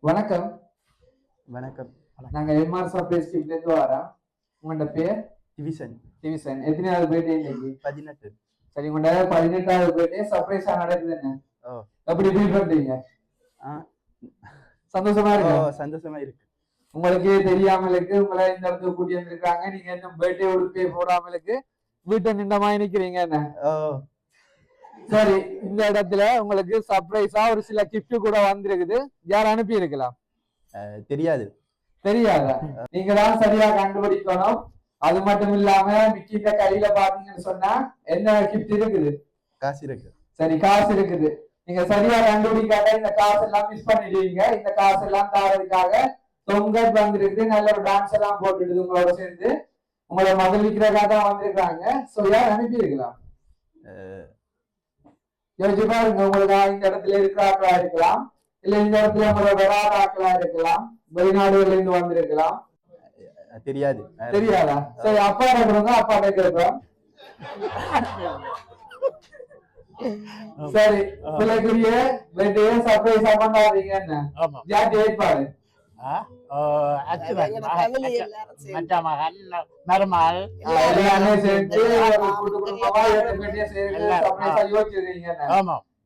வணக்கம். வணக்கம். நாங்க எம்ஆர் சர்ப்ரைஸ் கிட்ட இருந்து வரோம். உங்களோட பேர்? டிவிஷன். டிவிஷன். எத்தனாவது பர்த்டே இன்னைக்கு? 18. சரி, உங்களோட 18வது பர்த்டே சர்ப்ரைஸா நடக்குது என்ன? ஓ. எப்படி ஃபீல் பண்றீங்க? சந்தோஷமா இருக்கு. சந்தோஷமா இருக்கு. உங்களுக்கு தெரியாமலுக்கு உங்களை இந்த இடத்துக்கு கூட்டி வந்திருக்காங்க. நீங்க இந்த பர்த்டே உடுப்பே போடாமலுக்கு வீட்டை நின்றமா நிக்கிறீங்க என்ன? சரி, இந்த இடத்துல உங்களுக்கு சர்ப்ரைஸா ஒரு சில கிஃப்ட் கூட வந்திருக்குது. யார் அனுப்பி இருக்கலாம்? தெரியாது. தெரியாதா? நீங்க தான் சரியா கண்டுபிடிக்கணும். அது மட்டும் இல்லாம மிக்கிட்ட கையில பாத்தீங்கன்னு சொன்னா என்ன கிஃப்ட் இருக்குது? காசு இருக்கு. சரி, காசு இருக்குது. நீங்க சரியா கண்டுபிடிக்காத இந்த காசு எல்லாம் மிஸ் பண்ணிடுவீங்க. இந்த காசு எல்லாம் தாரதுக்காக தொங்கல் வந்திருக்கு. நல்ல ஒரு டான்ஸ் எல்லாம் போட்டுடுது உங்களோட சேர்ந்து. உங்களை மகிழ்விக்கிறதுக்காக தான் வந்திருக்காங்க. சோ யார் அனுப்பி இருக்கலாம்? யோசிச்சு பாருங்க. உங்களுக்கு இந்த இடத்துல இருக்கிற ஆக்களா இருக்கலாம், இல்ல இந்த இடத்துல உங்களோட வராத ஆக்களா இருக்கலாம், வெளிநாடுகள்ல இருந்து வந்திருக்கலாம். தெரியாது. தெரியாதா? சரி, அப்பாட்ட கொடுங்க, அப்பாட்ட கேட்போம். சரி, பிள்ளைக்குரிய பர்த்டே சர்ப்ரைஸா கொண்டாடுறீங்க என்ன? ஜாதி ஏற்பாடு.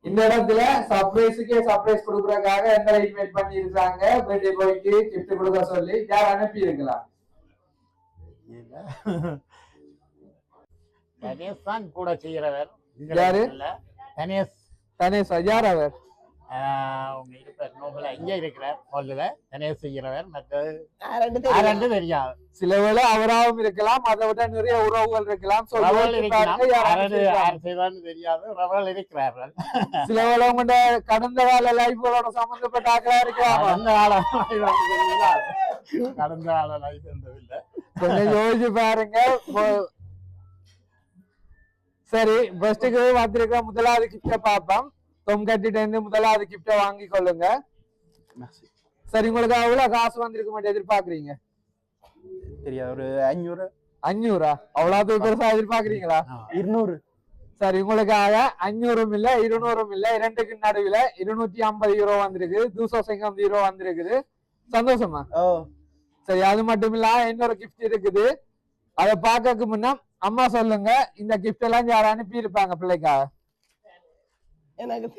இந்த இடத்துல சர்ப்ரைஸுக்கே சர்ப்ரைஸ் கொடுக்கறதுக்காக எங்களை இன்வைட் பண்ணி இருக்காங்க. பர்த்டே பாய்க்கு கிஃப்ட் கொடுக்க சொல்லி யார் அனுப்பி இருக்கலாம்? கணேஷ் தான் கூட செய்கிறவர். யாரு? கணேஷ். கணேஷ் யார் அவர்? அவங்க இருப்பார் நோபல இங்க இருக்கிறார். சொல்லுவ கணேஷ் செய்கிறவர். மற்ற தெரியாது. சில வேளை அவராகவும் இருக்கலாம், அதை விட நிறைய உறவுகள் இருக்கலாம். தெரியாது. ரவல் இருக்கிறார்கள். சில வேளை உங்களோட கடந்த கால லைஃப்களோட சம்பந்தப்பட்ட ஆக்களா இருக்கலாம். கடந்த கால லைஃப் இல்லை. கொஞ்சம் யோசிச்சு பாருங்க. சரி, ஃபர்ஸ்ட்டுக்கு வந்திருக்க முதலாவது கிஃப்ட பாப்போம். தொம் கட்டிட்டு இருந்து முதலாவது கிஃப்ட வாங்கி கொள்ளுங்க. சரி, உங்களுக்கு அவ்வளவு காசு வந்திருக்க மாட்டேன் எதிர்பார்க்கறீங்க? தெரியாது. ஒரு 500. 500? அவ்வளவு பெருசா எதிர்பார்க்கறீங்களா? 200. சரி, உங்களுக்காக 500 இல்ல 200 இல்ல, இரண்டுக்கு நடுவில் 250 யூரோ வந்திருக்கு. 250 யூரோ வந்திருக்குது. சந்தோஷமா? சரி, அது மட்டும் இல்ல இன்னொரு கிஃப்ட் இருக்குது. அதை பார்க்கறதுக்கு முன்ன அம்மா சொல்லுங்க, இந்த கிஃப்ட் எல்லாம் யாரும் அனுப்பி இருப்பாங்க பிள்ளைக்காக? எனக்கு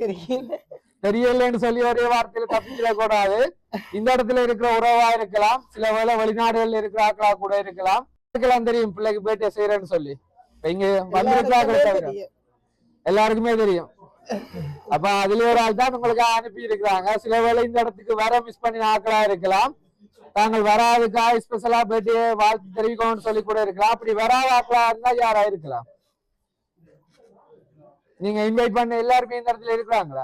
தெரியலன்னு சொல்லி ஒரே வார்த்தையில தப்பிச்சிட கூடாது. இந்த இடத்துல இருக்கிற உறவா இருக்கலாம், சில வேளை வெளிநாடுகள்ல இருக்கிற ஆக்களா கூட இருக்கலாம். தெரியும் பிள்ளைக்கு பர்த்டே செய்யறேன்னு சொல்லி. இங்க வந்திருக்காங்க எல்லாருக்குமே தெரியும். அப்ப அதுல ஒரு ஆள் தான் உங்களுக்கு அனுப்பி இருக்கிறாங்க. சில வேளை இந்த இடத்துக்கு வர மிஸ் பண்ணி ஆக்களா இருக்கலாம். தாங்கள் வராதுக்காக ஸ்பெஷலா பர்த்டே வாழ்த்து தெரிவிக்கணும்னு சொல்லி கூட இருக்கலாம். அப்படி வராத ஆக்களா இருந்தா யாரா இருக்கலாம்? நீங்க இன்வைட் பண்ண எல்லாருமே இந்த இடத்துல இருக்கிறாங்களா?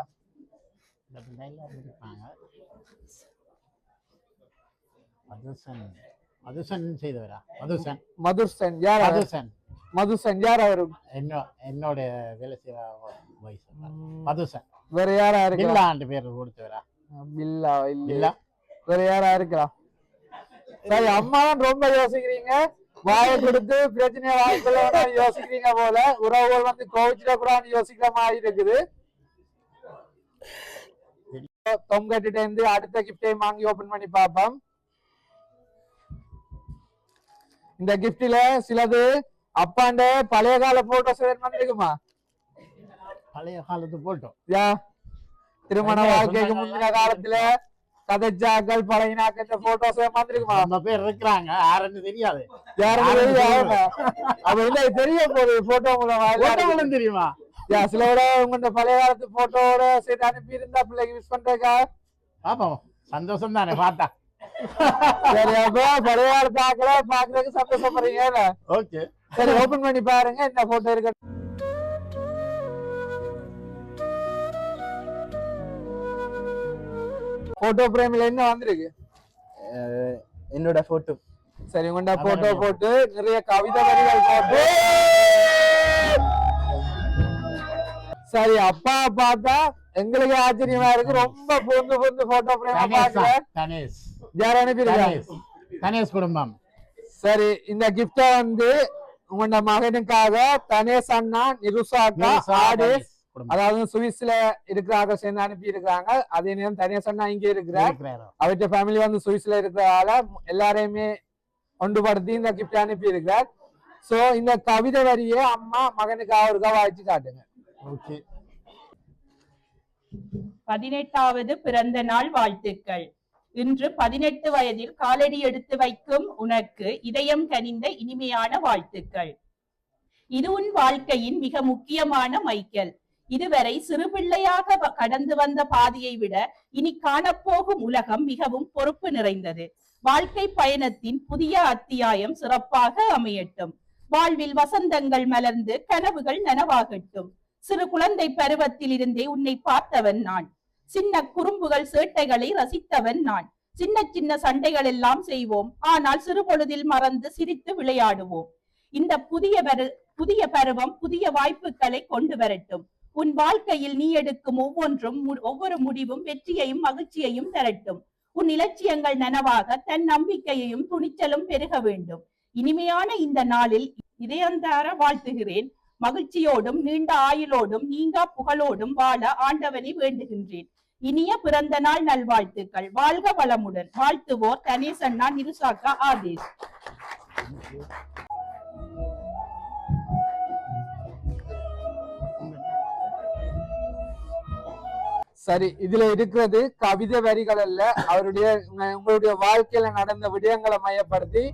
மதுசன் யார்? மதுசன் யார்? அவரு என்னோட வேலை செய்யற மதுசன். வேற யாரா இருக்கலாம்? பேர் கொடுத்தவரா? பில்லா இல்ல, வேற யாரா இருக்கலாம்? சரி, அம்மா தான் ரொம்ப யோசிக்கிறீங்க. வாயை கொடுத்து பிரச்சனையை வாய்க்குள்ள யோசிக்கிறீங்க போல. உறவுகள் வந்து கோவிச்சிட கூடாதுன்னு யோசிக்கிற மாதிரி இருக்குது. தொங்கட்டிட்ட இருந்து அடுத்த கிஃப்டையும் வாங்கி ஓபன் பண்ணி பார்ப்போம். இந்த கிஃப்ட்ல சிலது அப்பாண்ட பழைய கால போட்டோஸ் வந்துருக்குமா? பழைய காலத்து போட்டோ. திருமண வாழ்க்கைக்கு முந்தின காலத்துல கதைச்சாக்கள் பழையனாக்க போட்டோஸ் வந்துருக்குமா? நம்ம பேர் இருக்கிறாங்க, யாருன்னு தெரியாது. யாருக்கு தெரியும்? அப்ப இல்ல தெரியும் போது போட்டோ மூலம் தெரியுமா? சில விட உங்க பழைய காலத்து போட்டோட சேர்த்து அனுப்பி இருந்தா பிள்ளைக்கு மிஸ் பண்றதுக்கா? பாப்போம், சந்தோஷம் தானே பார்த்தா. சரி, அப்ப பழைய காலத்து ஆக்களை பாக்குறதுக்கு சந்தோஷப்படுறீங்க. ஓகே, சரி, ஓபன் பண்ணி பாருங்க என்ன போட்டோ இருக்கு. போட்டோ பிரேம்ல என்ன வந்திருக்கு? என்னோட போட்டோ. சரி, உங்களோட போட்டோ போட்டு நிறைய கவிதை வரிகள் போட்டு. சரி, அப்பா பார்த்தா எங்களுக்கு ஆச்சரியமா இருக்கு. ரொம்ப பொந்து பொந்து போட்டோ பிரேம் யார் அனுப்பியிருக்காங்க? கணேஷ் குடும்பம். சரி, இந்த கிஃப்ட வந்து உங்களோட மகனுக்காக தனேஷ் அண்ணா, நிருஷாக்கா, ஆடேஷ் குடும்பம் அதாவது சுவிஸ்ல இருக்கிறாங்க சேர்ந்து அனுப்பி இருக்கிறாங்க. அதே நேரம் தனியா சொன்னா இங்க இருக்கிறார். இருக்கிறாரோ அவற்ற ஃபேமிலி வந்து சுவிஸ்ல இருக்கிறதால எல்லாரையுமே ஒன்றுபடுத்தி இந்த கிஃப்ட் அனுப்பி இருக்கிறார். சோ இந்த கவிதை வரியை அம்மா மகனுக்கு அவருக்கா வாய்ச்சி காட்டுங்க. ஓகே 18வது பிறந்த நாள் வாழ்த்துக்கள். இன்று 18 வயதில் காலடி எடுத்து வைக்கும் உனக்கு இதயம் கனிந்த இனிமையான வாழ்த்துக்கள். இது உன் வாழ்க்கையின் மிக முக்கியமான மைல்கல். இதுவரை சிறு பிள்ளையாக கடந்து வந்த பாதையை விட இனி காணப்போகும் உலகம் மிகவும் பொறுப்பு நிறைந்தது. வாழ்க்கை பயணத்தின் புதிய அத்தியாயம் சிறப்பாக அமையட்டும். வாழ்வில் வசந்தங்கள் மலர்ந்து கனவுகள் நனவாகட்டும். சிறு குழந்தை பருவத்தில் இருந்தே உன்னை பார்த்தவன் நான். சின்ன குறும்புகள் சேட்டைகளை ரசித்தவன் நான். சின்ன சின்ன சண்டைகள் எல்லாம் செய்வோம், ஆனால் சிறு பொழுதில் மறந்து சிரித்து விளையாடுவோம். இந்த புதிய பருவம் புதிய வாய்ப்புகளை கொண்டு வரட்டும். உன் வாழ்க்கையில் நீ எடுக்கும் ஒவ்வொரு முடிவும் வெற்றியையும் மகிழ்ச்சியையும் தரட்டும். உன் இலட்சியங்கள் நனவாக தன் நம்பிக்கையையும் துணிச்சலும் பெருக வேண்டும். இனிமையான இந்த நாளில் இதயந்தார வாழ்த்துகிறேன். மகிழ்ச்சியோடும் நீண்ட ஆயுளோடும் நீங்கா புகழோடும் வாழ ஆண்டவனை வேண்டுகின்றேன். இனிய பிறந்த நாள் நல்வாழ்த்துக்கள். வாழ்க வளமுடன். வாழ்த்துவோர் கணேசண்ணா, நிருசாக்கா, ஆதேஷ். சரி, இதுல இருக்கிறது கவிதை வரிகள் அல்ல, அவருடைய உங்களுடைய வாழ்க்கையில நடந்த விடயங்களை மையப்படுத்தி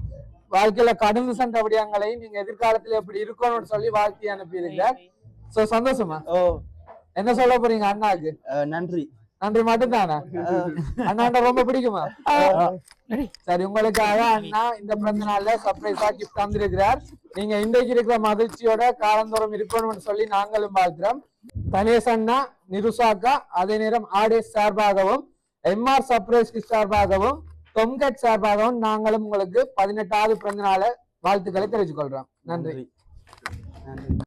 வாழ்க்கையில கடந்து சென்ற விடயங்களை நீங்க எதிர்காலத்துல எப்படி இருக்கணும்னு சொல்லி வாழ்க்கை அனுப்பியிருங்க. சோ சந்தோஷமா? ஓ என்ன சொல்ல போறீங்க அண்ணாக்கு? நன்றி. நன்றி மட்டும்தானா? அண்ணாண்ட ரொம்ப பிடிக்குமா? சரி, உங்களுக்காக அண்ணா இந்த பிறந்த நாள்ல சர்ப்ரைஸா கிஃப்ட் தந்திருக்கிறார். நீங்க இன்றைக்கு இருக்கிற மகிழ்ச்சியோட காலந்தோறும் இருக்கணும்னு சொல்லி நாங்களும் வாழ்த்துறோம். கணேஷ் அண்ணா, நிருசாக்கா, அதே நேரம் ஆடேஸ் சார்பாகவும் எம்ஆர் சர்ப்ரைஸ் சார்பாகவும் தொம்கட் சார்பாகவும் நாங்களும் உங்களுக்கு 18வது பிறந்த நாள வாழ்த்துக்களை தெரிவித்துக் கொள்றோம். நன்றி.